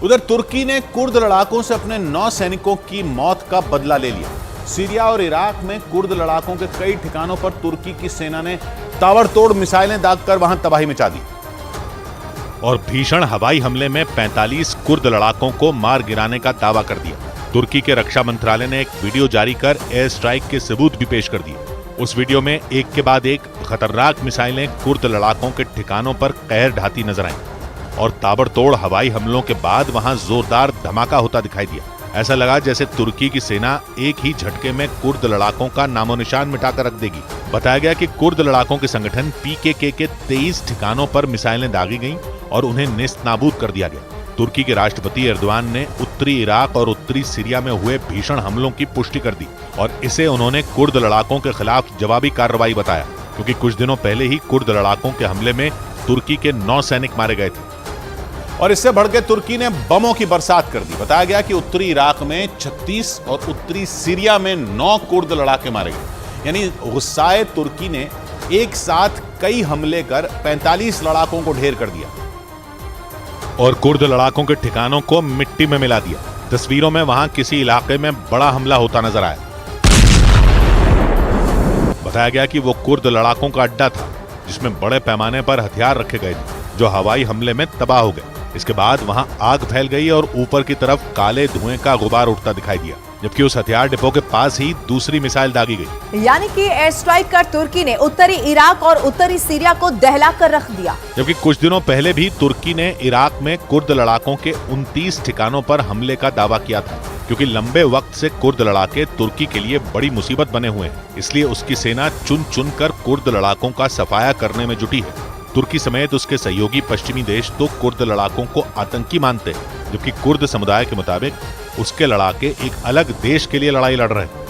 उधर तुर्की ने कुर्द लड़ाकों से अपने 9 सैनिकों की मौत का बदला ले लिया। सीरिया और इराक में कुर्द लड़ाकों के कई ठिकानों पर तुर्की की सेना ने ताबड़तोड़ मिसाइलें दागकर वहां तबाही मचा दी और भीषण हवाई हमले में 45 कुर्द लड़ाकों को मार गिराने का दावा कर दिया। तुर्की के रक्षा मंत्रालय ने एक वीडियो जारी कर एयर स्ट्राइक के सबूत भी पेश कर दिए। उस वीडियो में एक के बाद एक खतरनाक मिसाइलें कुर्द लड़ाकों के ठिकानों पर कहर ढाती नजर आईं और ताबड़तोड़ हवाई हमलों के बाद वहां जोरदार धमाका होता दिखाई दिया। ऐसा लगा जैसे तुर्की की सेना एक ही झटके में कुर्द लड़ाकों का नामो निशान मिटाकर रख देगी। बताया गया कि कुर्द लड़ाकों के संगठन पीकेके के 23 ठिकानों पर मिसाइलें दागी गईं और उन्हें नेस्तनाबूद कर दिया गया। तुर्की के राष्ट्रपति एर्दोआन ने उत्तरी इराक और उत्तरी सीरिया में हुए भीषण हमलों की पुष्टि कर दी और इसे उन्होंने कुर्द लड़ाकों के खिलाफ जवाबी कार्रवाई बताया, क्योंकि कुछ दिनों पहले ही कुर्द लड़ाकों के हमले में तुर्की के 9 सैनिक मारे गए थे। और इससे बढ़ के तुर्की ने बमों की बरसात कर दी। बताया गया कि उत्तरी इराक में 36 और उत्तरी सीरिया में 9 कुर्द लड़ाके मारे गए। यानी गुस्साए तुर्की ने एक साथ कई हमले कर 45 लड़ाकों को ढेर कर दिया और कुर्द लड़ाकों के ठिकानों को मिट्टी में मिला दिया। तस्वीरों में वहां किसी इलाके में बड़ा हमला होता नजर आया। बताया गया कि वो कुर्द लड़ाकों का अड्डा था जिसमें बड़े पैमाने पर हथियार रखे गए थे जो हवाई हमले में तबाह हो गए। इसके बाद वहां आग फैल गई और ऊपर की तरफ काले धुएं का गुबार उठता दिखाई दिया, जबकि उस हथियार डिपो के पास ही दूसरी मिसाइल दागी गई। यानी कि एयर स्ट्राइक कर तुर्की ने उत्तरी इराक और उत्तरी सीरिया को दहला कर रख दिया। जबकि कुछ दिनों पहले भी तुर्की ने इराक में कुर्द लड़ाकों के 29 ठिकानों पर हमले का दावा किया था, क्योंकि लंबे वक्त से कुर्द लड़ाके तुर्की के लिए बड़ी मुसीबत बने हुए हैं। इसलिए उसकी सेना चुन चुन कर कुर्द लड़ाकों का सफाया करने में जुटी है। तुर्की समेत उसके सहयोगी पश्चिमी देश तो कुर्द लड़ाकों को आतंकी मानते हैं, जबकि कुर्द समुदाय के मुताबिक उसके लड़ाके एक अलग देश के लिए लड़ाई लड़ रहे हैं।